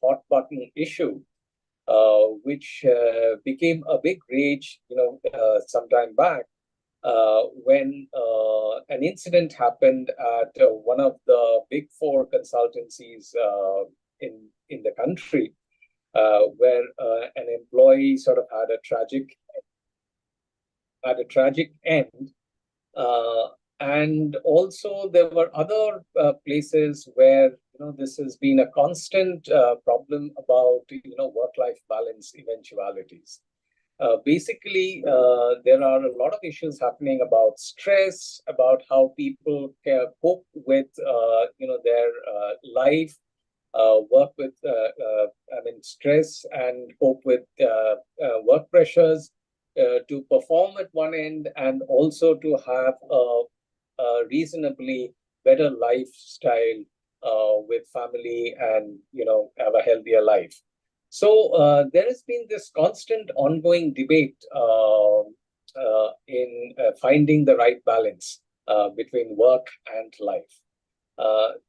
hot button issue, which became a big rage, sometime back, when an incident happened at one of the big four consultancies in the country, where an employee sort of had a tragic end. Uh, and also there were other places where this has been a constant problem about work-life balance eventualities. Basically, there are a lot of issues happening about stress, about how people cope with their life, work with stress, and cope with work pressures, to perform at one end, and also to have a reasonably better lifestyle with family, and have a healthier life. So there has been this constant ongoing debate in finding the right balance between work and life.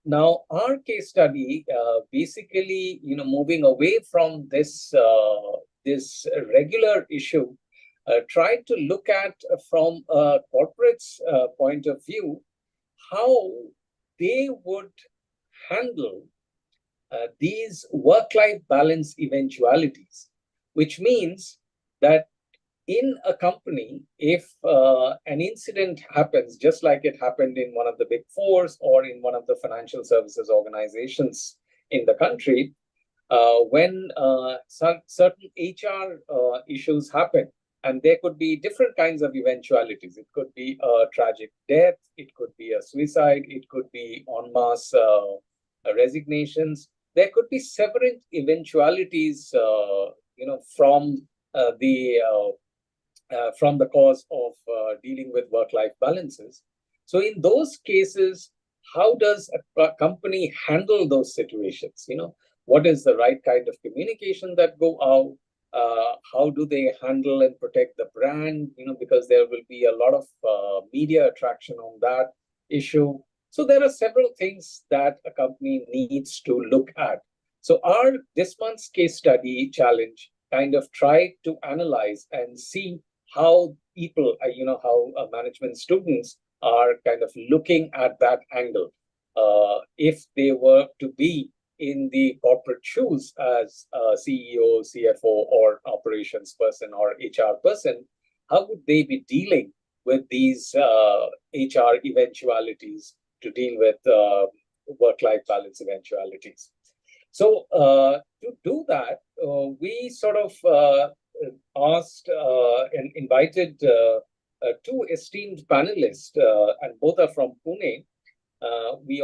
Now, our case study, basically, moving away from this regular issue, tried to look at, from a corporate's point of view, how they would handle these work-life balance eventualities, which means that in a company, if an incident happens, just like it happened in one of the big fours or in one of the financial services organizations in the country, when certain HR issues happen, and there could be different kinds of eventualities. It could be a tragic death, it could be a suicide, it could be en masse resignations. There could be several eventualities, from the cause of dealing with work-life balances. So in those cases, how does a company handle those situations? What is the right kind of communication that go out? How do they handle and protect the brand? Because there will be a lot of media attraction on that issue. So there are several things that a company needs to look at. So this month's case study challenge kind of tried to analyze and see how people, how management students are kind of looking at that angle. If they were to be in the corporate shoes as a CEO, CFO, or operations person or HR person, how would they be dealing with these HR eventualities to deal with work-life balance eventualities? So to do that, we sort of asked and invited two esteemed panelists, and both are from Pune. We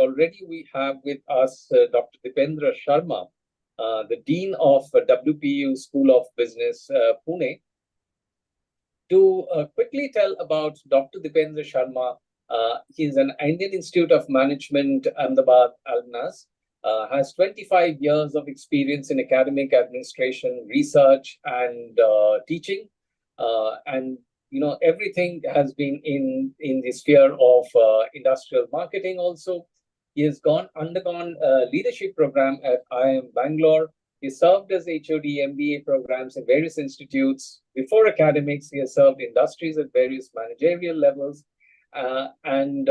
have with us Dr. Dipendra Sharma, the Dean of WPU School of Business, Pune. To quickly tell about Dr. Dipendra Sharma, he's an Indian Institute of Management, Ahmedabad alumnus, has 25 years of experience in academic administration, research, and teaching. And everything has been in the sphere of industrial marketing also. He has undergone a leadership program at IIM Bangalore. He served as HOD MBA programs in various institutes. Before academics, he has served industries at various managerial levels. And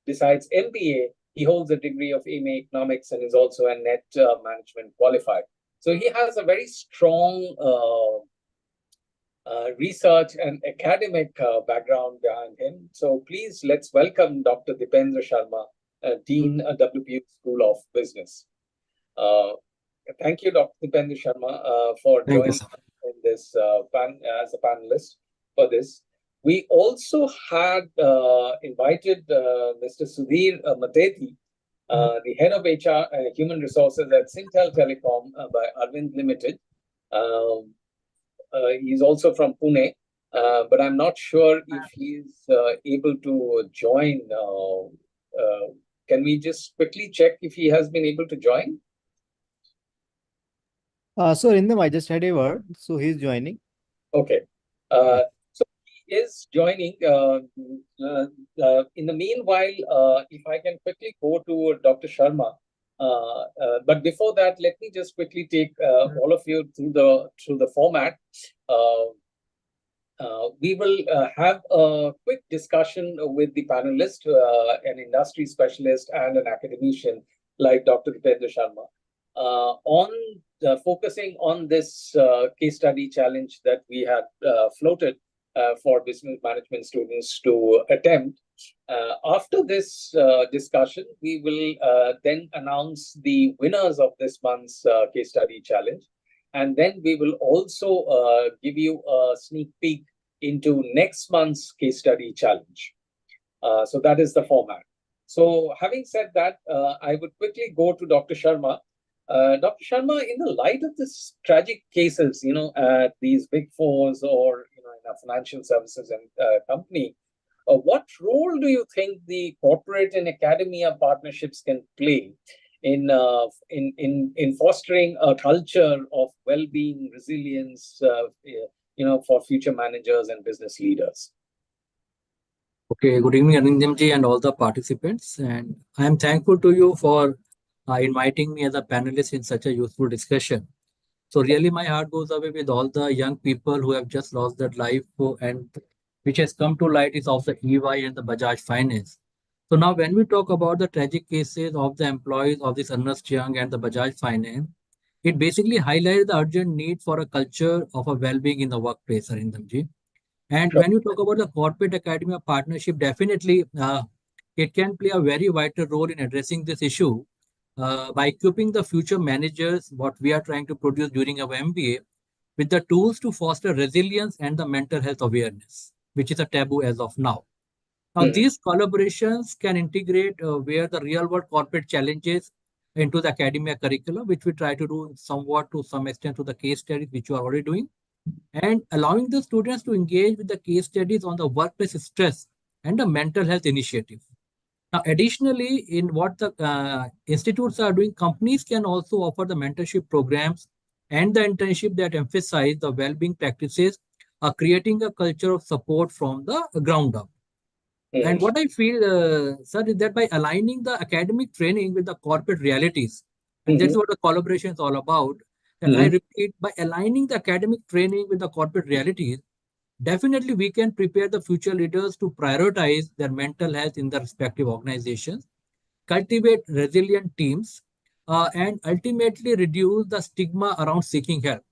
besides MBA, he holds a degree of MA Economics and is also a net management qualified. So he has a very strong research and academic background behind him. So please, let's welcome Dr. Dipendra Sharma, Dean, WPU School of Business. Thank you, Dr. Dipendra Sharma, for joining in this as a panelist for this. We also had invited Mr. Sudhir Mateti, the head of HR Human Resources at Syntel Telecom by Arvind Limited. He's also from Pune, but I'm not sure if he's able to join. Can we just quickly check if he has been able to join? So Rindam, I just had a word, so he's joining. Okay. So he is joining. In the meanwhile, if I can quickly go to Dr. Sharma, But before that, let me just quickly take all of you through the format. Uh, we will have a quick discussion with the panelist, an industry specialist and an academician like Dr. Dipendra Sharma, on focusing on this case study challenge that we had floated for business management students to attempt. After this discussion, we will then announce the winners of this month's case study challenge. And then we will also give you a sneak peek into next month's case study challenge. So that is the format. So having said that, I would quickly go to Dr. Sharma. Dr. Sharma, in the light of this tragic cases, at these big fours or, in a financial services and company, what role do you think the corporate and academia partnerships can play in fostering a culture of well-being, resilience, for future managers and business leaders? Okay, good evening, Arindamji and all the participants. And I am thankful to you for inviting me as a panelist in such a useful discussion. So really, my heart goes away with all the young people who have just lost their life, and which has come to light is of the EY and the Bajaj Finance. So now, when we talk about the tragic cases of the employees of this Ernst Young and the Bajaj Finance, it basically highlights the urgent need for a culture of a well-being in the workplace, Arindamji. And Sure. when you talk about the corporate academia partnership, definitely it can play a very vital role in addressing this issue by equipping the future managers, what we are trying to produce during our MBA, with the tools to foster resilience and the mental health awareness, which is a taboo as of now. Now, Mhm. these collaborations can integrate where the real world corporate challenges into the academia curriculum, which we try to do somewhat to some extent to the case studies, which you are already doing, and allowing the students to engage with the case studies on the workplace stress and the mental health initiative. Now, additionally, in what the institutes are doing, companies can also offer the mentorship programs and the internship that emphasize the well-being practices, creating a culture of support from the ground up. And Mhm. what I feel, sir, is that by aligning the academic training with the corporate realities, and that's Mhm. what the collaboration is all about, that I Mhm. repeat, by aligning the academic training with the corporate realities, definitely we can prepare the future leaders to prioritize their mental health in their respective organizations, cultivate resilient teams, and ultimately reduce the stigma around seeking help.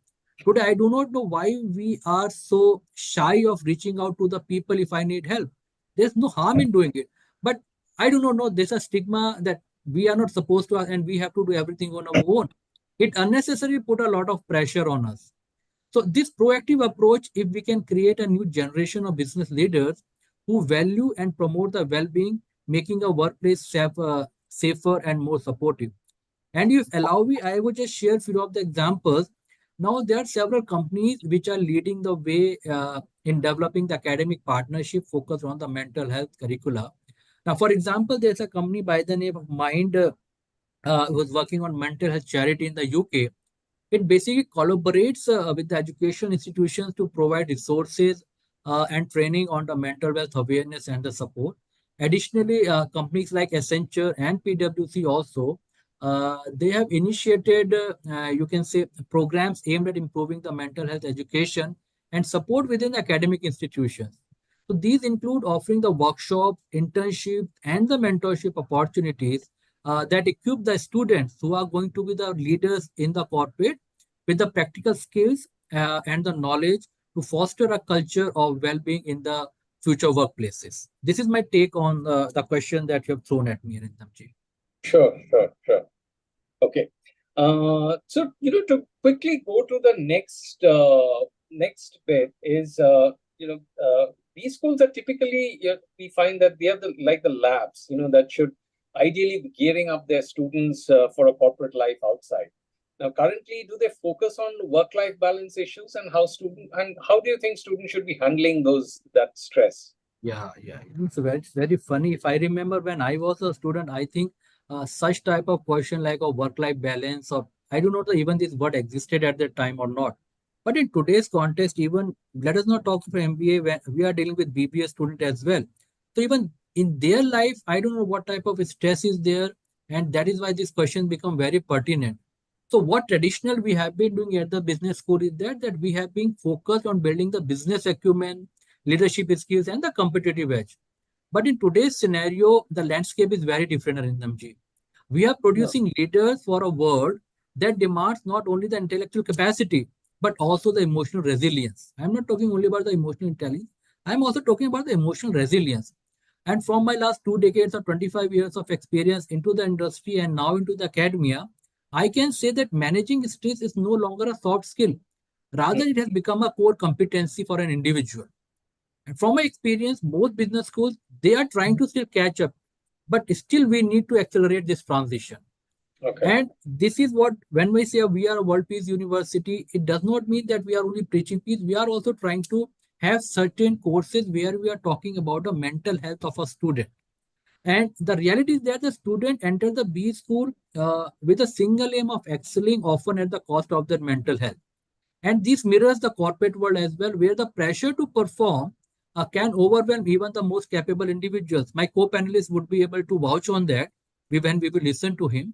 Today, I do not know why we are so shy of reaching out to the people if I need help. There's no harm in doing it. But I do not know, there's a stigma that we are not supposed to and we have to do everything on our own. It unnecessarily put a lot of pressure on us. So this proactive approach, if we can create a new generation of business leaders who value and promote the well-being, making a workplace safer and more supportive. And if allow me, I would just share a few of the examples. Now there are several companies which are leading the way in developing the academic partnership focused on the mental health curricula. Now, for example, there's a company by the name of Mind who was working on mental health charity in the UK. It basically collaborates with the education institutions to provide resources and training on the mental health awareness and the support. Additionally, companies like Accenture and PwC also, they have initiated, you can say, programs aimed at improving the mental health education and support within academic institutions. So these include offering the workshops, internships, and the mentorship opportunities that equip the students who are going to be the leaders in the corporate with the practical skills and the knowledge to foster a culture of well-being in the future workplaces. This is my take on the question that you have thrown at me, Arindamji. Sure, sure, sure. Okay. So, to quickly go to the next bit is, these schools are typically, we find that they are like the labs, that should ideally be gearing up their students for a corporate life outside. Now, currently, do they focus on work-life balance issues, and how do you think students should be handling that stress? Yeah. It's very funny. If I remember when I was a student, I think such type of question like a work-life balance, or I do not know even this word existed at that time or not. But in today's context, even let us not talk for MBA when we are dealing with BBA student as well. So even in their life, I don't know what type of stress is there. And that is why these questions become very pertinent. So what traditional we have been doing at the business school is that we have been focused on building the business acumen, leadership skills, and the competitive edge. But in today's scenario, the landscape is very different, Arindamji. We are Yeah. producing leaders for a world that demands not only the intellectual capacity, but also the emotional resilience. I'm not talking only about the emotional intelligence. I'm also talking about the emotional resilience. And from my last 2 decades or 25 years of experience into the industry and now into the academia, I can say that managing stress is no longer a soft skill. Rather, it has become a core competency for an individual. And from my experience, most business schools, they are trying to still catch up, but still we need to accelerate this transition. Okay. And this is what, when we say we are a world peace university, it does not mean that we are only preaching peace. We are also trying to have certain courses where we are talking about the mental health of a student. And the reality is that the student enters the B school with a single aim of excelling, often at the cost of their mental health. And this mirrors the corporate world as well, where the pressure to perform can overwhelm even the most capable individuals. My co-panelist would be able to vouch on that when we will listen to him.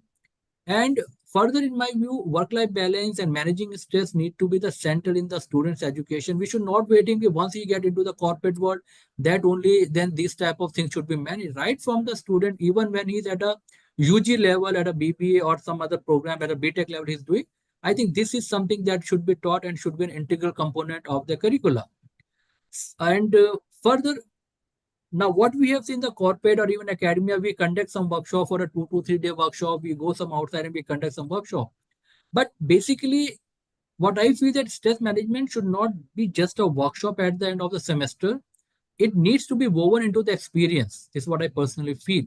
And further, in my view, work-life balance and managing stress need to be the center in the student's education. We should not waiting once he get into the corporate world that only then this type of things should be managed right from the student, even when he's at a UG level, at a BBA or some other program at a BTech level he's doing. I think this is something that should be taught and should be an integral component of the curricula. And further, now, what we have seen the corporate or even academia, we conduct some workshop for a 2 to 3 day workshop. We go some outside and we conduct some workshop. But basically, what I feel that stress management should not be just a workshop at the end of the semester. It needs to be woven into the experience, is what I personally feel.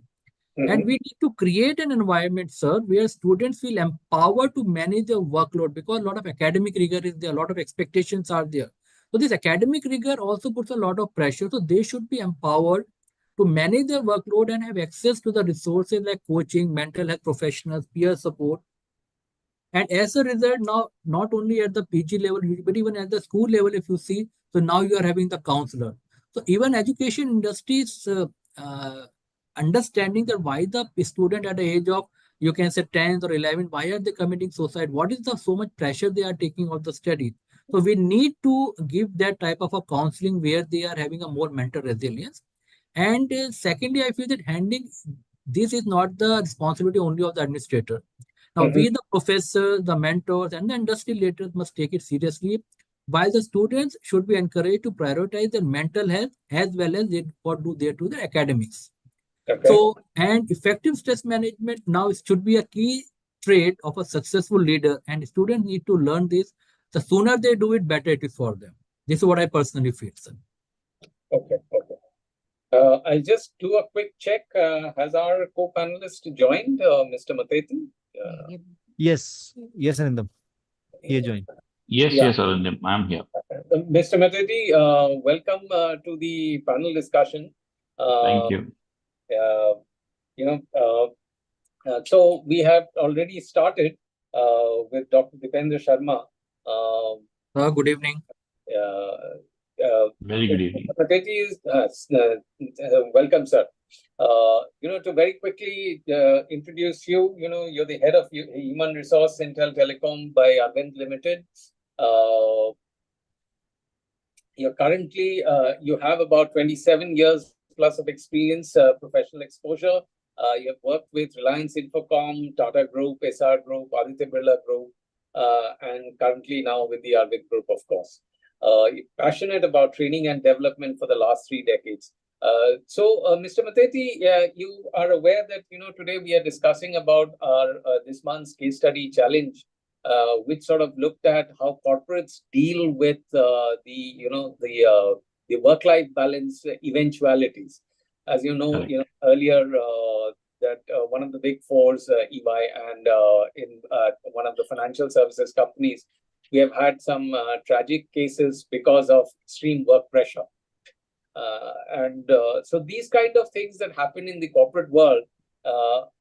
And we need to create an environment, sir, where students feel empowered to manage their workload because a lot of academic rigor is there, a lot of expectations are there. So this academic rigor also puts a lot of pressure. So they should be empowered to manage their workload and have access to the resources like coaching, mental health professionals, peer support. And as a result, now not only at the PG level, but even at the school level, if you see, so now you are having the counselor. So even education industry is understanding that why the student at the age of, you can say 10th or 11th, why are they committing suicide? What is the so much pressure they are taking on the study? So we need to give that type of a counseling where they are having a more mental resilience. And secondly, I feel that handling this is not the responsibility only of the administrator. Now, we, the professors, the mentors, and the industry leaders must take it seriously, while the students should be encouraged to prioritize their mental health as well as what do they do their academics. Okay. So, and effective stress management now should be a key trait of a successful leader, and students need to learn this. The sooner they do it, better it is for them. This is what I personally feel, sir. Okay. Okay. I'll just do a quick check. Has our co-panelist joined, Mr. Mateti? Yes, Arindam. He joined. Yes, Yeah. yes, Arindam, I'm here. Mr. Mateti, welcome to the panel discussion. Thank you. You know, so we have already started with Dr. Dipendra Sharma. Good evening. Very good evening. Mateti is welcome, sir. To very quickly introduce you, you're the head of Human Resource Intel Telecom by Arvind Limited. You're currently, you have about 27 years plus of experience, professional exposure. You have worked with Reliance Infocom, Tata Group, SR Group, Aditya Birla Group, and currently now with the Arvind Group, of course. You're passionate about training and development for the last 3 decades. So, Mr. Mateti, you are aware that today we are discussing about our this month's case study challenge, which sort of looked at how corporates deal with the work-life balance eventualities. As you know, earlier that one of the big fours, EY, and in one of the financial services companies, we have had some tragic cases because of extreme work pressure. So these kind of things that happen in the corporate world,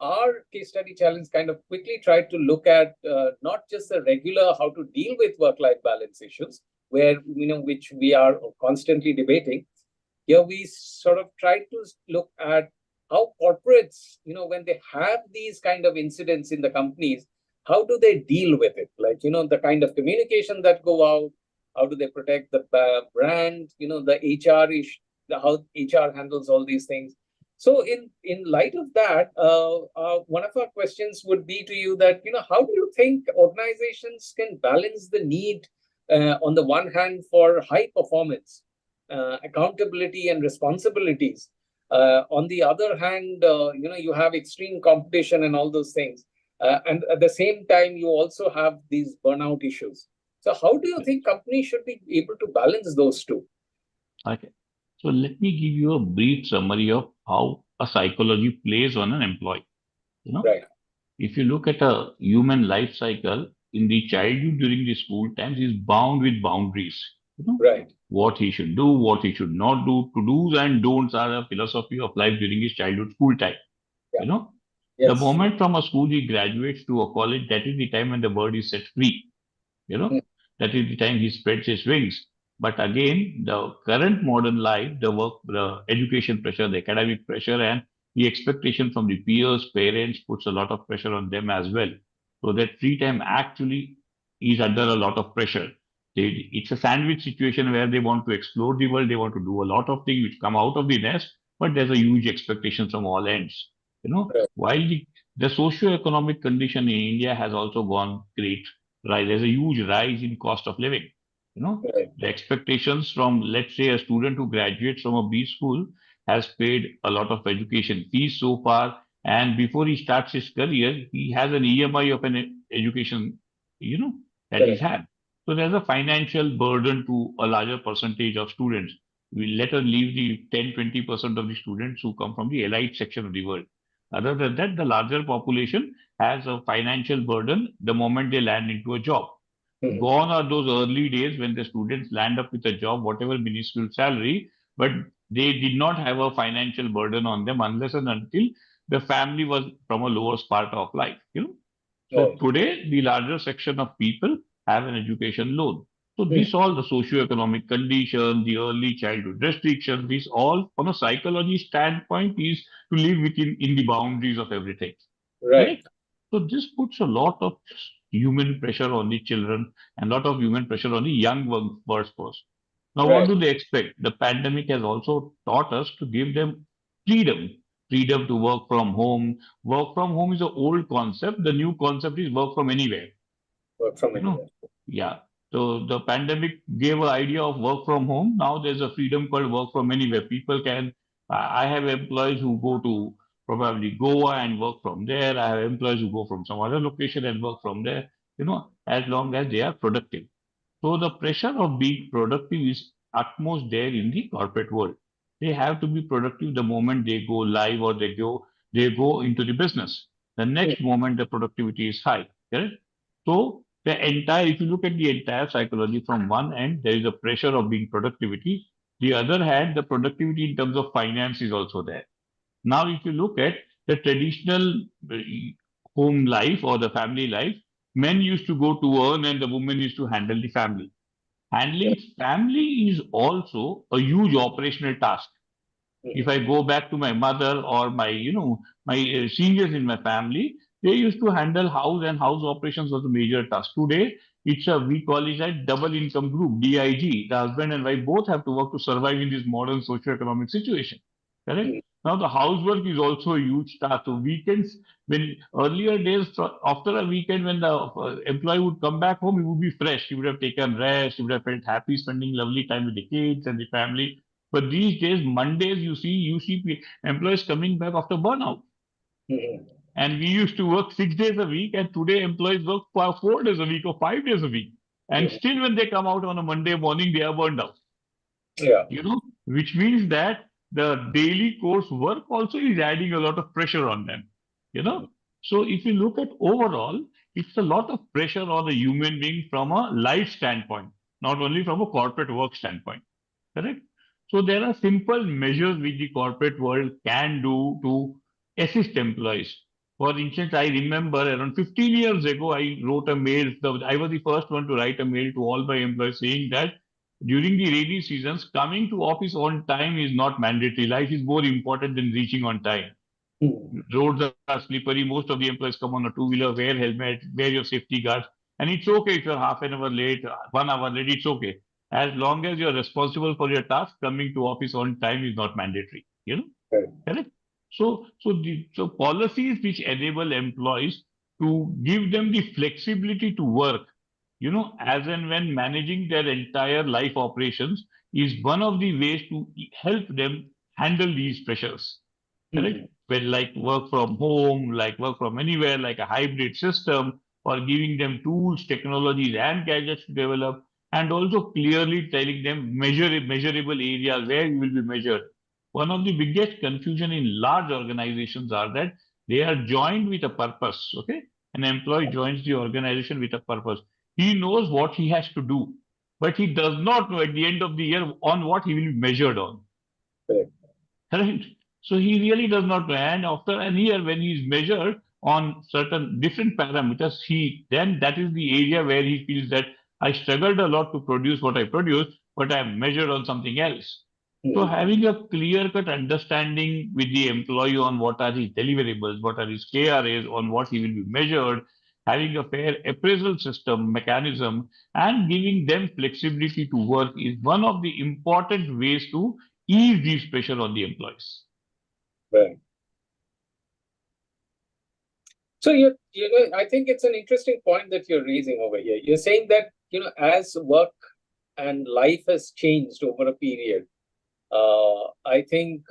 our case study challenge kind of quickly tried to look at not just the regular how to deal with work-life balance issues, where which we are constantly debating. Here we sort of tried to look at how corporates, when they have these kind of incidents in the companies, how do they deal with it? Like, the kind of communication that go out, how do they protect the brand, the HR issue, how HR handles all these things. So in light of that, one of our questions would be to you that, how do you think organizations can balance the need on the one hand for high performance, accountability and responsibilities. On the other hand, you have extreme competition and all those things. And at the same time, you also have these burnout issues. So how do you think companies should be able to balance those two? Okay. So let me give you a brief summary of how a psychology plays on an employee. Right. If you look at a human life cycle, in the childhood during the school times, is bound with boundaries. Right. What he should do, what he should not do. To do's and don'ts are a philosophy of life during his childhood school time. Yeah. The Yes. moment from a school he graduates to a college, that is the time when the bird is set free. That is the time he spreads his wings. But again, the current modern life, the work, the education pressure, the academic pressure, and the expectation from the peers, parents puts a lot of pressure on them as well. So that free time actually is under a lot of pressure. It's a sandwich situation where they want to explore the world, they want to do a lot of things which come out of the nest, but there's a huge expectation from all ends. Right. While the socio-economic condition in India has also gone great, right? There's a huge rise in cost of living. Right. The expectations from, let's say, a student who graduates from a B school has paid a lot of education fees so far, and before he starts his career, he has an EMI of an education, that he's Correct. had. So there's a financial burden to a larger percentage of students. We let us leave the 10-20% of the students who come from the elite section of the world. Other than that, the larger population has a financial burden the moment they land into a job. Mhm. Gone are those early days when the students land up with a job, whatever minuscule salary, but they did not have a financial burden on them unless and until the family was from a lower part of life. So Right. today, the larger section of people have an education loan. So Mhm. this all the socio-economic condition, the early childhood restriction, this all from a psychology standpoint is to live within in the boundaries of everything. Right. Correct? So this puts a lot of human pressure on the children and a lot of human pressure on the young workforce. Now, what Right. do they expect? The pandemic has also taught us to give them freedom, freedom to work from home. Work from home is an old concept. The new concept is work from anywhere. Work from You know, anywhere. yeah. So the pandemic gave an idea of work from home. Now there's a freedom called work from anywhere. People can. I have employees who go to probably Goa and work from there. I have employees who go from some other location and work from there. As long as they are productive. So the pressure of being productive is utmost there in the corporate world. They have to be productive the moment they go live or they go into the business. The Mhm. next moment the productivity is high. Correct? So if you look at the entire psychology from one end, there is a pressure of being productivity. The other hand, the productivity in terms of finance is also there. Now, if you look at the traditional home life or the family life, men used to go to earn and the women used to handle the family. Handling family is also a huge operational task. If Mhm. I go back to my mother or my seniors in my family, they used to handle house and house operations was a major task. Today, we call it a double income group, DIG. The husband and wife both have to work to survive in this modern socio-economic situation. Correct? Mhm. Now the housework is also a huge task. So weekends, when earlier days, after a weekend, when the employee would come back home, he would be fresh. He would have taken rest. He would have felt happy spending lovely time with the kids and the family. But these days, Mondays, you see employees coming back after burnout. Mhm. And we used to work 6 days a week, and today employees work for 4 days a week or 5 days a week. And Mhm. still, when they come out on a Monday morning, they are burned out. Yeah. Which means that the daily course work also is adding a lot of pressure on them. You Mhm. know. So if you look at overall, it's a lot of pressure on the human being from a life standpoint, not only from a corporate work standpoint. Correct? So there are simple measures which the corporate world can do to assist employees. For instance, I remember around 15 years ago, I wrote a mail. I was the first one to write a mail to all my employees saying that during the rainy seasons, coming to office on time is not mandatory. Life is more important than reaching on time. Roads are slippery. Most of the employees come on a two-wheeler, wear helmet, wear your safety guards. And it's okay if you're half an hour late, 1 hour late, it's okay. As long as you're responsible for your task, coming to office on time is not mandatory. Right. Correct? So policies which enable employees to give them the flexibility to work, as and when managing their entire life operations is one of the ways to help them handle these pressures. Correct? When like work from home, like work from anywhere, like a hybrid system, or giving them tools, technologies, and gadgets to develop, and also clearly telling them measurable areas where you will be measured. One of the biggest confusion in large organizations are that they are joined with a purpose. Okay, an employee joins the organization with a purpose. He knows what he has to do, but he does not know at the end of the year on what he will be measured on. Correct. Correct. So he really does not know. And after a year, when he is measured on certain different parameters, then that is the area where he feels that I struggled a lot to produce what I produced, but I am measured on something else. So having a clear-cut understanding with the employee on what are his deliverables, what are his KRAs, on what he will be measured, having a fair appraisal system mechanism, and giving them flexibility to work is one of the important ways to ease this pressure on the employees. Right. So I think it's an interesting point that you're raising over here. You're saying that, as work and life has changed over a period, I think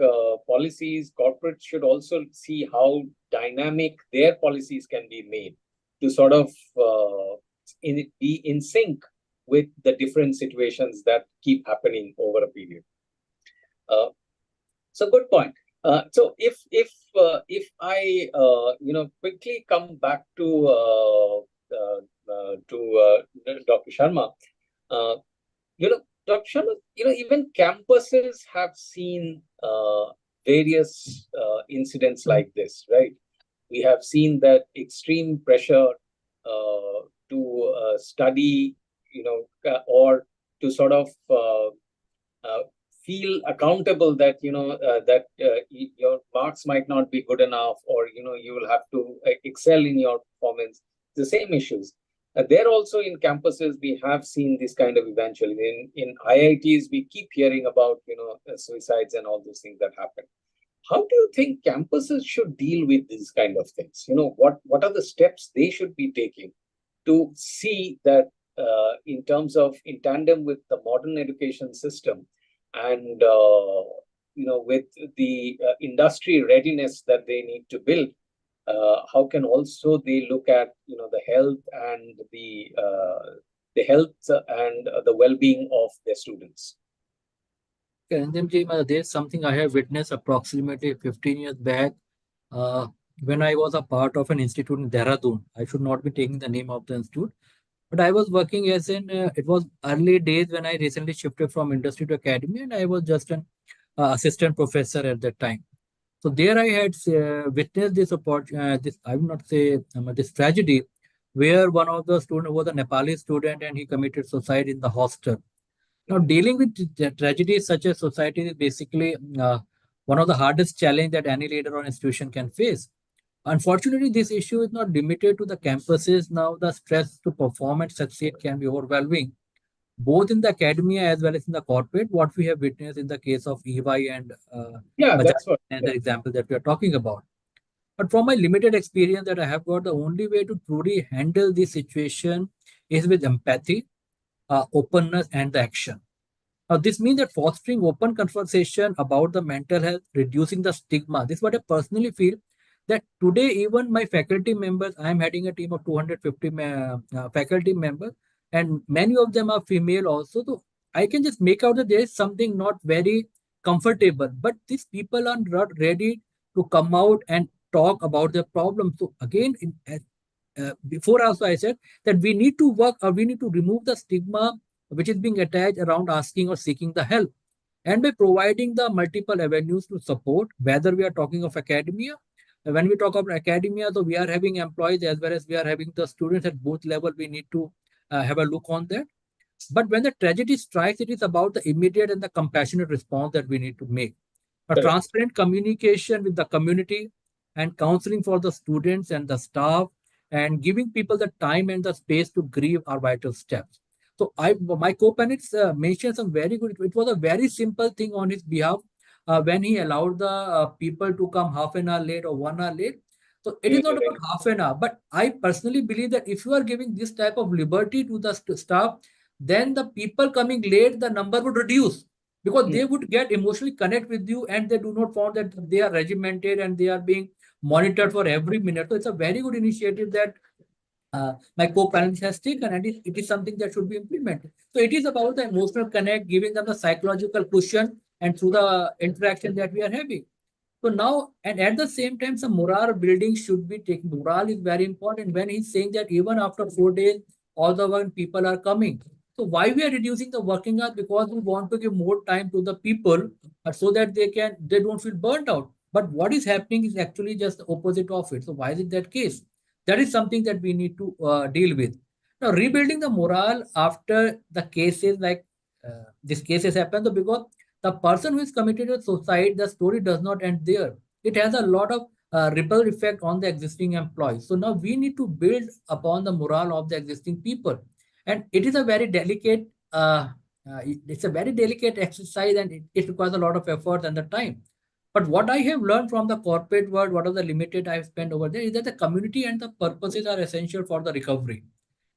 policies, corporates should also see how dynamic their policies can be made to sort of be in sync with the different situations that keep happening over a period. So good point. So if I quickly come back to Dr. Sharma, Dr. Sharma, even campuses have seen various incidents like this, right? We have seen that extreme pressure to study, or to sort of feel accountable that your marks might not be good enough, or you will have to excel in your performance. The same issues. There also in campuses we have seen this kind of eventually. In IITs we keep hearing about suicides and all those things that happen. How do you think campuses should deal with these kind of things? What are the steps they should be taking to see that in terms of in tandem with the modern education system, and with the industry readiness that they need to build, how can also they look at the health and the well-being of their students? There's something I have witnessed approximately 15 years back when I was a part of an institute in Dehradun. I should not be taking the name of the institute, but I was working as it was early days when I recently shifted from industry to academy, and I was just an assistant professor at that time. So there I had witnessed this I will not say this tragedy, where one of the students was a Nepali student and he committed suicide in the hostel. Now, dealing with tragedies such as society is basically one of the hardest challenge that any leader or institution can face. Unfortunately, this issue is not limited to the campuses. Now, the stress to perform and succeed can be overwhelming, both in the academia as well as in the corporate, what we have witnessed in the case of EY and that's what the example that we are talking about. But from my limited experience that I have got, the only way to truly handle this situation is with empathy, openness, and the action. Now, this means that fostering open conversation about the mental health, reducing the stigma. This is what I personally feel, that today, even my faculty members, I am heading a team of 250 faculty members, and many of them are female also. So I can just make out that there is something not very comfortable, but these people are not ready to come out and talk about their problems. So again, before also I said that we need to work, or we need to remove the stigma which is being attached around asking or seeking the help. And by providing the multiple avenues to support, whether we are talking of academia, when we talk about academia, so we are having employees as well as we are having the students at both level. We need to have a look on that. But when the tragedy strikes, it is about the immediate and the compassionate response that we need to make. A transparent communication with the community, and counseling for the students and the staff, and giving people the time and the space to grieve are vital steps. So my co-panelists mentioned some very good. It was a very simple thing on his behalf when he allowed the people to come half an hour late or 1 hour late. So it is not about half an hour, but I personally believe that if you are giving this type of liberty to the staff, then the people coming late, the number would reduce because they would get emotionally connect with you and they do not find that they are regimented and they are being monitored for every minute. So it's a very good initiative that my co-parents has taken, and it is something that should be implemented. So it is about the emotional connect, giving them the psychological cushion, and through the interaction that we are having. So now, and at the same time, some morale building should be taken. Morale is very important when he's saying that even after 4 days, all the one people are coming. So why we are reducing the working hours? Because we want to give more time to the people so that they don't feel burnt out. But what is happening is actually just the opposite of it. So why is it that case? That is something that we need to deal with. Now, rebuilding the morale after the cases like this cases happen, so because the person who is committed to suicide, the story does not end there. It has a lot of ripple effect on the existing employees. So now we need to build upon the morale of the existing people, and it is a very delicate. It's a very delicate exercise, and it requires a lot of effort and the time. But what I have learned from the corporate world, what are the limited I've spent over there, is that the community and the purposes are essential for the recovery.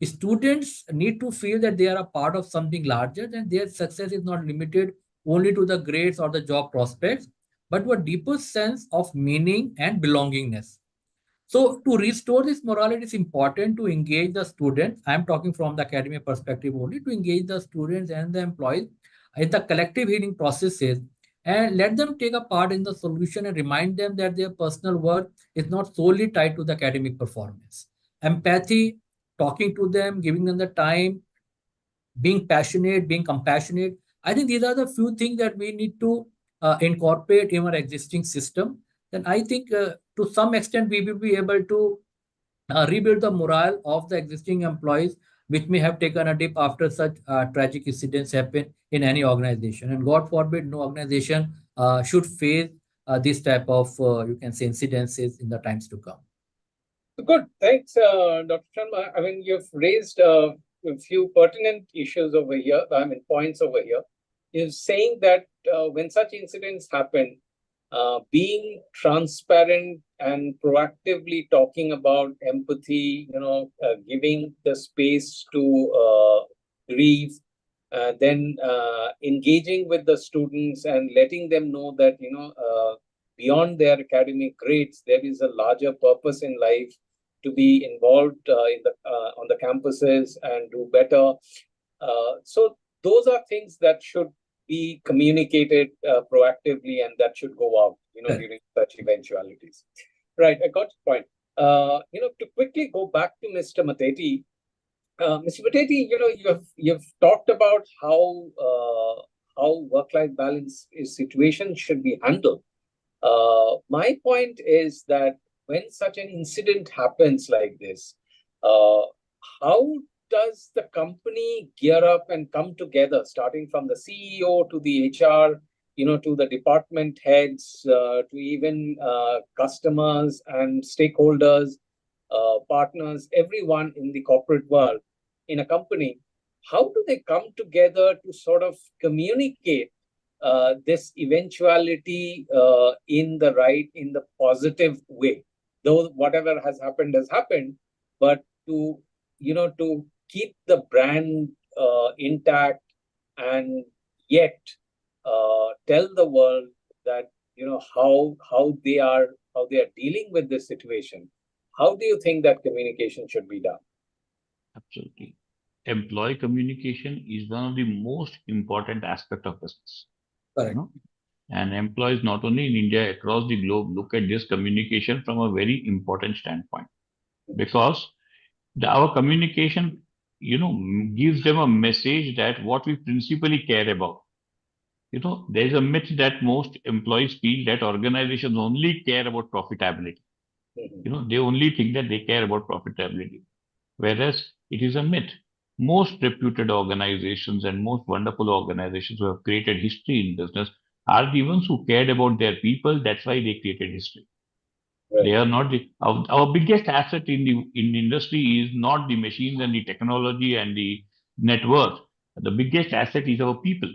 Students need to feel that they are a part of something larger, and their success is not limited only to the grades or the job prospects, but to a deeper sense of meaning and belongingness. So to restore this morale, it is important to engage the students. I'm talking from the academic perspective only, to engage the students and the employees in the collective healing processes and let them take a part in the solution and remind them that their personal worth is not solely tied to the academic performance. Empathy, talking to them, giving them the time, being passionate, being compassionate. I think these are the few things that we need to incorporate in our existing system. Then I think to some extent we will be able to rebuild the morale of the existing employees, which may have taken a dip after such tragic incidents happen in any organization. And God forbid, no organization should face this type of, you can say, incidences in the times to come. Good. Thanks, Dr. Sharma. I mean, you've raised a few pertinent issues over here, points over here. You're saying that when such incidents happen, being transparent and proactively talking about empathy, giving the space to grieve, then engaging with the students and letting them know that, beyond their academic grades, there is a larger purpose in life to be involved on the campuses and do better. So those are things that should be communicated proactively, and that should go out, during such eventualities. Right, I got your point. To quickly go back to Mr. Mateti, Mr. Mateti, you've talked about how work-life balance situation should be handled. My point is that when such an incident happens like this, how does the company gear up and come together, starting from the CEO to the HR, to the department heads, to even customers and stakeholders, partners, everyone in the corporate world in a company? How do they come together to sort of communicate this eventuality in the positive way? Though whatever has happened, but to keep the brand intact, and yet tell the world that how they are dealing with this situation. How do you think that communication should be done? Absolutely. Employee communication is one of the most important aspect of business. Correct. And employees not only in India, across the globe, look at this communication from a very important standpoint, because our communication, gives them a message that what we principally care about. There's a myth that most employees feel that organizations only care about profitability. They only think that they care about profitability, whereas it is a myth. Most reputed organizations and most wonderful organizations who have created history in business are the ones who cared about their people. That's why they created history. Right. They are not our biggest asset in the industry is not the machines and the technology and the net worth. The biggest asset is our people.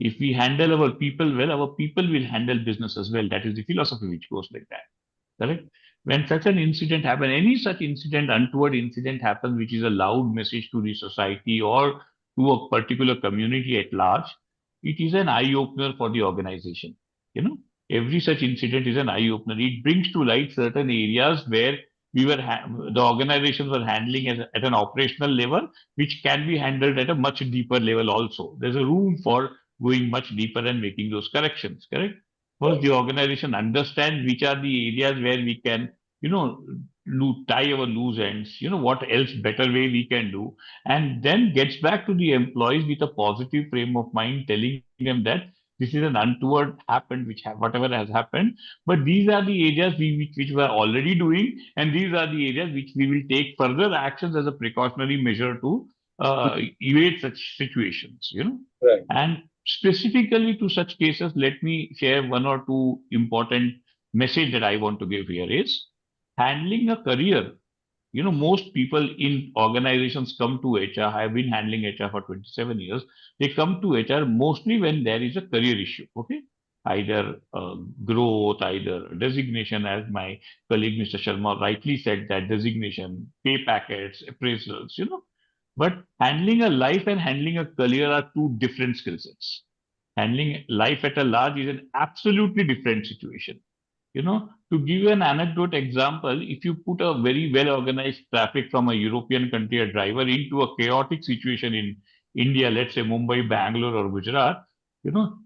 If we handle our people well, our people will handle business as well. That is the philosophy which goes like that. Correct? When such an incident happens, any such incident, untoward incident happens, which is a loud message to the society or to a particular community at large, it is an eye opener for the organization. You know, every such incident is an eye opener. It brings to light certain areas where the organizations were handling at an operational level, which can be handled at a much deeper level also. There's a room for going much deeper and making those corrections. Correct? First, the organization understands which are the areas where we can, tie our loose ends, what else better way we can do, and then gets back to the employees with a positive frame of mind, telling them that this is an untoward happened, whatever has happened, but these are the areas which we are already doing, and these are the areas which we will take further actions as a precautionary measure to evade such situations. Right. And specifically to such cases, let me share one or two important message that I want to give here is handling a career. Most people in organizations come to HR. I have been handling HR for 27 years. They come to HR mostly when there is a career issue. Okay. Either growth, either designation, as my colleague Mr. Sharma rightly said, that designation, pay packets, appraisals. But handling a life and handling a career are two different skill sets. Handling life at a large is an absolutely different situation. To give you an anecdote example, if you put a very well organized traffic from a European country, a driver, into a chaotic situation in India, let's say Mumbai, Bangalore, or Gujarat,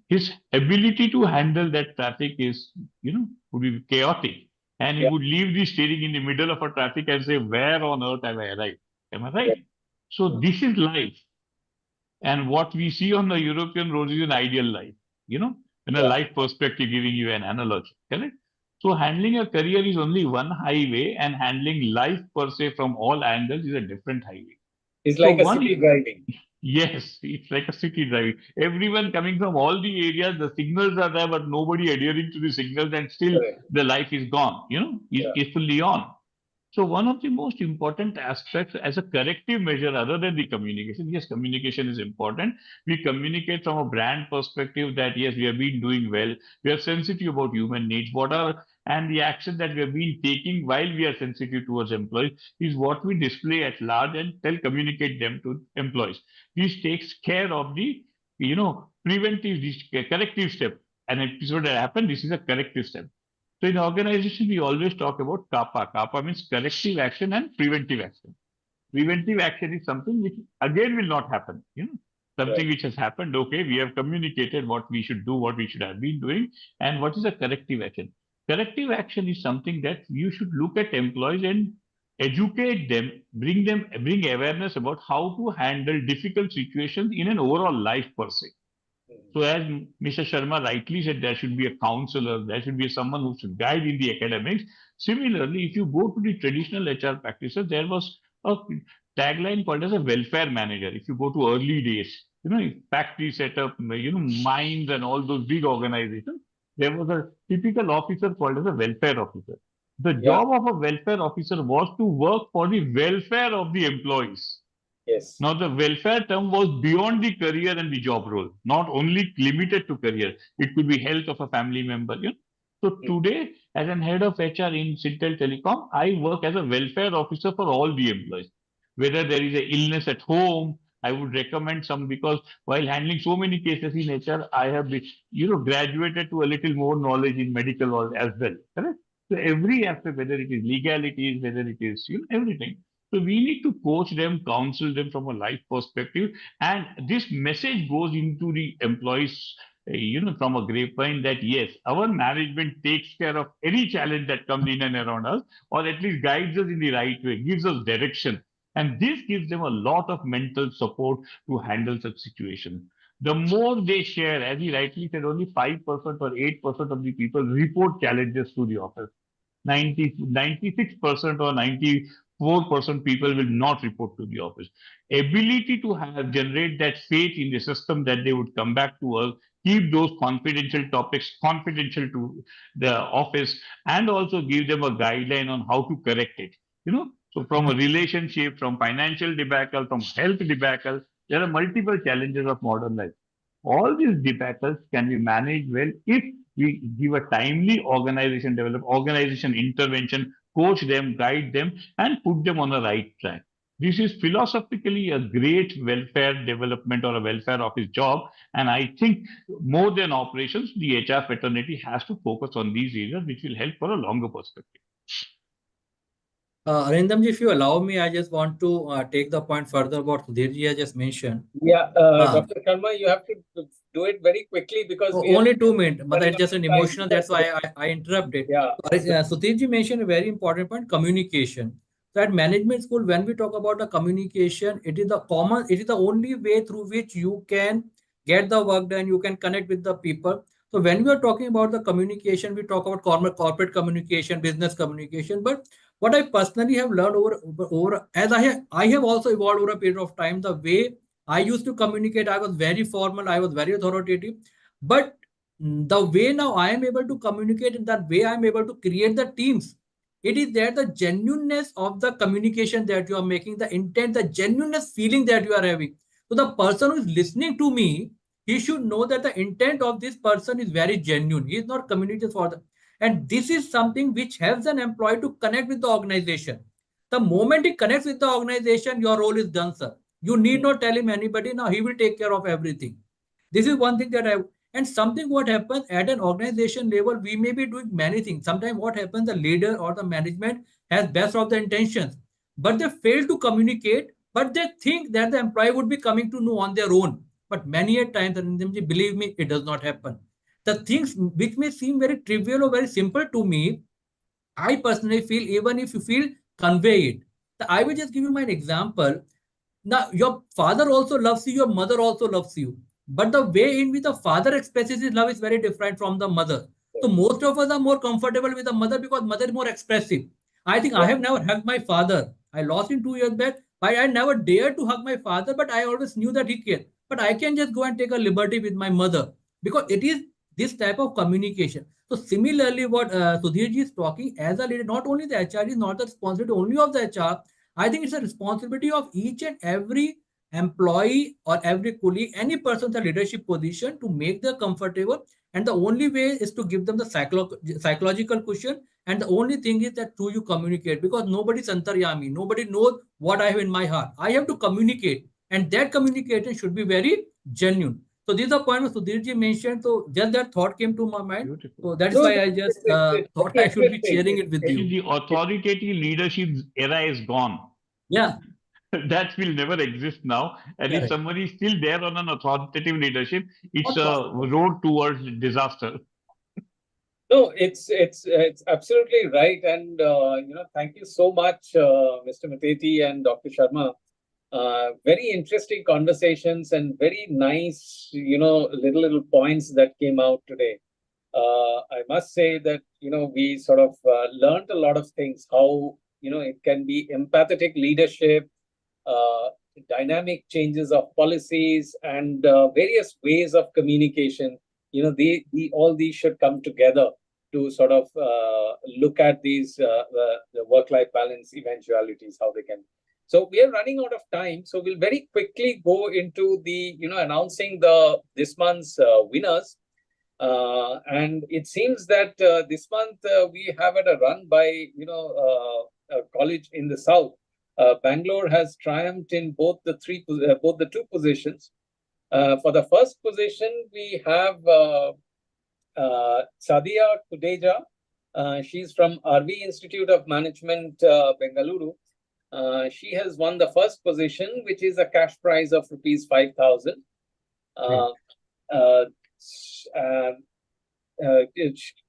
his ability to handle that traffic would be chaotic. And he Yeah. would leave the steering in the middle of a traffic and say, where on earth have I arrived? Am I Yeah. right? So this is life. And what we see on the European roads is an ideal life, in a Yeah. life perspective, giving you an analogy, correct? So handling a career is only one highway, and handling life per se from all angles is a different highway. It's So like a city driving. yes, it's like a city driving. Everyone coming from all the areas, the signals are there, but nobody adhering to the signals, and still Correct. the life is gone, Yeah. is fully on. So one of the most important aspects as a corrective measure, other than the communication, yes, communication is important. We communicate from a brand perspective that yes, we have been doing well. We are sensitive about human needs. And the action that we have been taking while we are sensitive towards employees is what we display at large and communicate them to employees. This takes care of the, preventive, corrective step. An episode that happened, this is a corrective step. So in organization, we always talk about kappa. Kappa means corrective action and preventive action. Preventive action is something which again will not happen. Something Right. which has happened. Okay, we have communicated what we should do, what we should have been doing, and what is a corrective action. Corrective action is something that you should look at employees and educate them, bring awareness about how to handle difficult situations in an overall life per se. So as Mr. Sharma rightly said, there should be a counselor, there should be someone who should guide in the academics. Similarly, if you go to the traditional HR practices, there was a tagline called as a welfare manager. If you go to early days, factory setup, mines and all those big organizations, there was a typical officer called as a welfare officer. The Yeah. job of a welfare officer was to work for the welfare of the employees. Yes. Now, the welfare term was beyond the career and the job role, not only limited to career. It could be health of a family member. So today, as an head of HR in Sintel Telecom, I work as a welfare officer for all the employees. Whether there is a illness at home, I would recommend some, because while handling so many cases in HR, I have been, graduated to a little more knowledge in medical world as well. Correct? So every aspect, whether it is legalities, whether it is everything. So we need to coach them, counsel them from a life perspective, and this message goes into the employees, from a grapevine that yes, our management takes care of any challenge that comes in and around us, or at least guides us in the right way, gives us direction, and this gives them a lot of mental support to handle such situations. The more they share, as he rightly said, only 5% or 8% of the people report challenges to the office. 96% or 94% people will not report to the office. Ability to generate that faith in the system that they would come back to us keep those confidential topics confidential to the office, and also give them a guideline on how to correct it. So from a relationship, from financial debacle, from health debacle, there are multiple challenges of modern life. All these debacles can be managed well if we give a timely organization intervention, coach them, guide them, and put them on the right track. This is philosophically a great welfare development or a welfare office job. And I think more than operations, the HR fraternity has to focus on these areas, which will help for a longer perspective. Arindamji, if you allow me, I just want to take the point further what Sudhirji has just mentioned. Yeah, Dr. Sharma, you have to do it very quickly because we only are 2 minutes, but it's just an time. emotional. That's why I interrupted. Yeah. Sudhirji mentioned a very important point: communication. So at management school, when we talk about the communication, it is the only way through which you can get the work done. You can connect with the people. So when we are talking about the communication, we talk about corporate communication, business communication. But what I personally have learned over as I have also evolved over a period of time, the way I used to communicate, I was very formal, I was very authoritative. But the way now I am able to communicate, in that way I am able to create the teams. It is there the genuineness of the communication that you are making, the intent, the genuineness feeling that you are having. So the person who is listening to me, he should know that the intent of this person is very genuine. He is not communicating for the. And this is something which helps an employee to connect with the organization. The moment he connects with the organization, your role is done, sir. You need not tell him anybody. Now he will take care of everything. This is one thing that and something what happens at an organization level, we may be doing many things. Sometimes what happens, the leader or the management has best of the intentions, but they fail to communicate, but they think that the employee would be coming to know on their own. But many a times, believe me, it does not happen. The things which may seem very trivial or very simple to me, I personally feel, even if you feel, convey it. I will just give you my example. Now, your father also loves you, your mother also loves you. But the way in which the father expresses his love is very different from the mother. So most of us are more comfortable with the mother because mother is more expressive. I think I have never hugged my father. I lost him 2 years back. I never dared to hug my father, but I always knew that he cared. But I can just go and take a liberty with my mother because it is this type of communication. So similarly, what Sudhirji is talking, as a leader, not only the HR is not the responsibility only of the HR. I think it's a responsibility of each and every employee or every colleague, any person in the leadership position, to make them comfortable. And the only way is to give them the psychological cushion. And the only thing is that through you communicate, because nobody's antaryami, nobody knows what I have in my heart. I have to communicate, and that communication should be very genuine. So this is the point Sudhirji mentioned. So just that thought came to my mind. Beautiful. So that's why I just thought I should be sharing it with you. The authoritative leadership era is gone. Yeah. That will never exist now. And if somebody is still there on an authoritative leadership, it's a road towards disaster. No, it's absolutely right. And, thank you so much, Mr. Mateti and Dr. Sharma. Very interesting conversations and very nice, little points that came out today. I must say that, we sort of learned a lot of things, how, it can be empathetic leadership, dynamic changes of policies, and various ways of communication. All these should come together to sort of look at these the work-life balance eventualities, how they can. So we are running out of time. So we'll very quickly go into the, announcing this month's winners. And it seems that this month we have had a run by, a college in the south. Bangalore has triumphed in both the two positions. For the first position, we have Sadia Kudeja. She's from RV Institute of Management, Bengaluru. She has won the first position, which is a cash prize of rupees 5,000.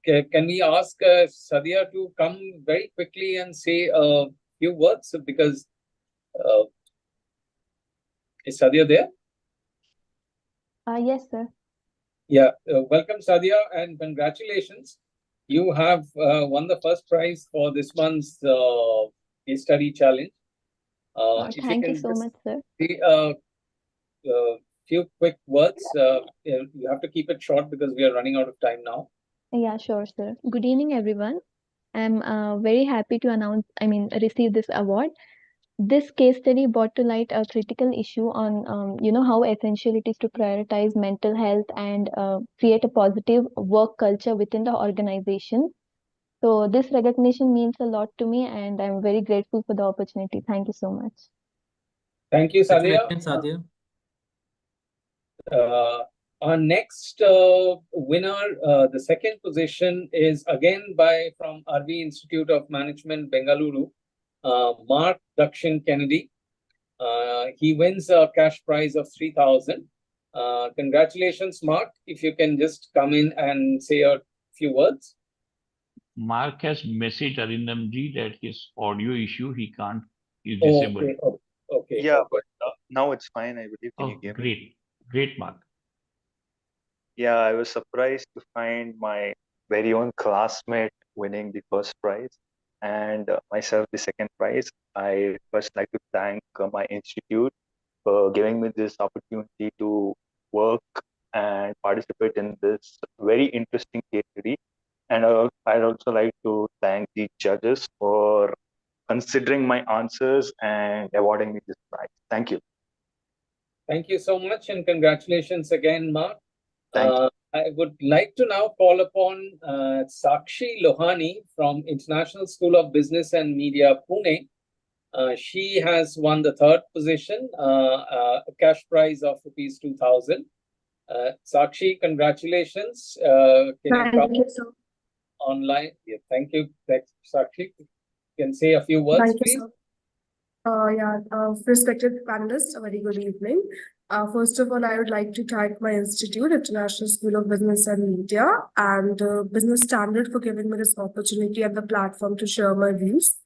Can we ask Sadia to come very quickly and say a few words, because is Sadia there? Yes, sir. Yeah, welcome, Sadia, and congratulations. You have won the first prize for this month's case study challenge. Thank you so much, sir. See, few quick words. You have to keep it short because we are running out of time now. Yeah, sure, sir. Good evening, everyone. I'm very happy to receive this award. This case study brought to light a critical issue on, how essential it is to prioritize mental health and create a positive work culture within the organization. So this recognition means a lot to me, and I'm very grateful for the opportunity. Thank you so much. Thank you, Sadia. Congratulations, Sadia. Our next winner, the second position is again from RV Institute of Management, Bengaluru, Mark Dakshin Kennedy. He wins a cash prize of 3,000. Congratulations, Mark. If you can just come in and say a few words. Mark has messaged Arindamji that his audio issue, he can't, is disabled. Okay. Yeah, but now it's fine, I believe. Can you hear me? Great, Mark. Yeah, I was surprised to find my very own classmate winning the first prize and myself the second prize. I first like to thank my institute for giving me this opportunity to work and participate in this very interesting case study. And I'd also like to thank the judges for considering my answers and awarding me this prize. Thank you. Thank you so much, and congratulations again, Mark. Thank you. I would like to now call upon Sakshi Lohani from International School of Business and Media, Pune. She has won the third position, a cash prize of rupees 2,000. Sakshi, congratulations. Can you come online? Yeah, thank you. Thanks, Sakshi. You can say a few words, Thank please. you, sir. Respected panelists, a very good evening. First of all, I would like to thank my institute, International School of Business and Media, and Business Standard for giving me this opportunity and the platform to share my views.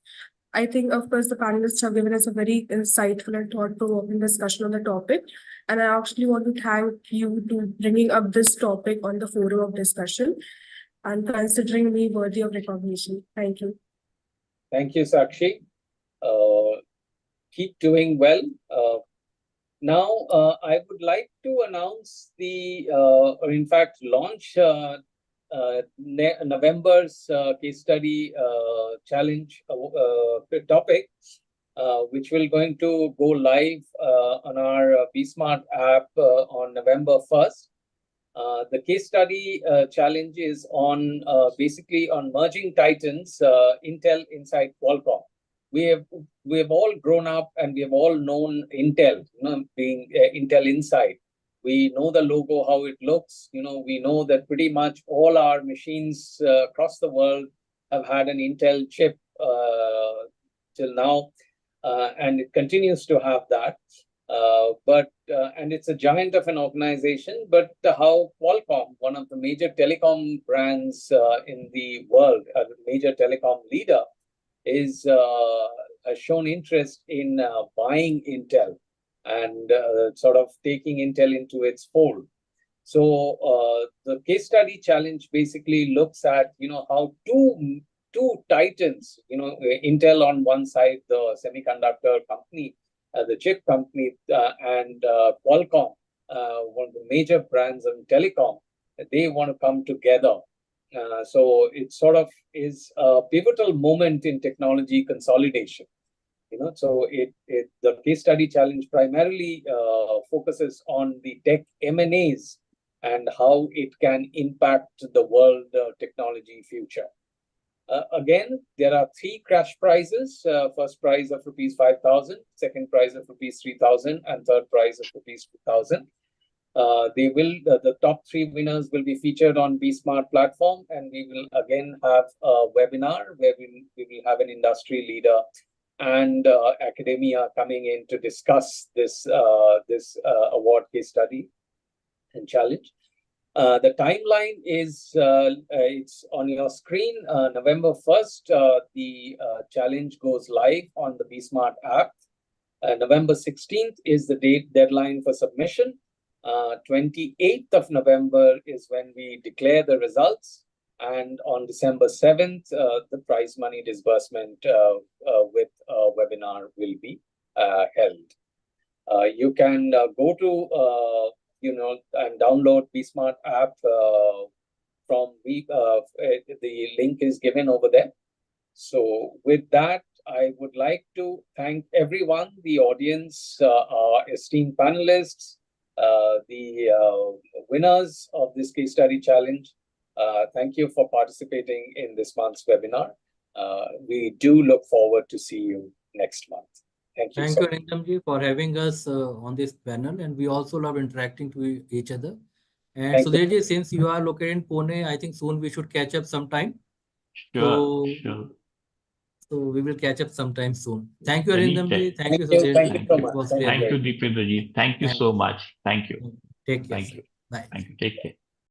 I think, of course, the panelists have given us a very insightful and thought-provoking discussion on the topic. And I actually want to thank you to bringing up this topic on the forum of discussion and considering me worthy of recognition. Thank you. Thank you, Sakshi. Keep doing well. Now, I would like to announce or in fact, launch November's case study challenge topic, which will going to go live on our BSmart app on November 1st. The case study challenge is on basically on merging titans, Intel inside Qualcomm. We have all grown up and we have all known Intel, being Intel Inside. We know the logo, how it looks. We know that pretty much all our machines across the world have had an Intel chip till now, and it continues to have that. And it's a giant of an organization. But how Qualcomm, one of the major telecom brands in the world, a major telecom leader, has shown interest in buying Intel and sort of taking Intel into its fold. So the case study challenge basically looks at how two titans, Intel on one side, the semiconductor company, the chip company, and Qualcomm, one of the major brands in telecom, they want to come together. So it sort of is a pivotal moment in technology consolidation. So the case study challenge primarily focuses on the tech M&As and how it can impact the world technology future. Again, there are 3 cash prizes. First prize of rupees 5,000, second prize of rupees 3,000, and third prize of rupees 2,000. The top 3 winners will be featured on BSmart platform, and we will again have a webinar where we will have an industry leader and academia coming in to discuss this award case study and challenge. The timeline is it's on your screen. November 1st, the challenge goes live on the BSmart app. November 16th is the deadline for submission. 28th of November is when we declare the results. And on December 7th, the prize money disbursement with a webinar will be held. You can go to and download BSmart app from the link is given over there. So with that, I would like to thank everyone, the audience, our esteemed panelists, the winners of this case study challenge. Thank you for participating in this month's webinar. We do look forward to see you next month. Thank you. Thank you, Arindamji, for having us on this panel, and we also love interacting to each other. And Sudhirji, since you are located in Pune, I think soon we should catch up sometime. Sure. So we will catch up sometime soon. Thank you, Arindamji. Thank you, Sudhirji. Thank you so much. Thank you, Deependraji. Thank you so much. Thank you. Take care. Thank you. Bye. Thank you. Take care.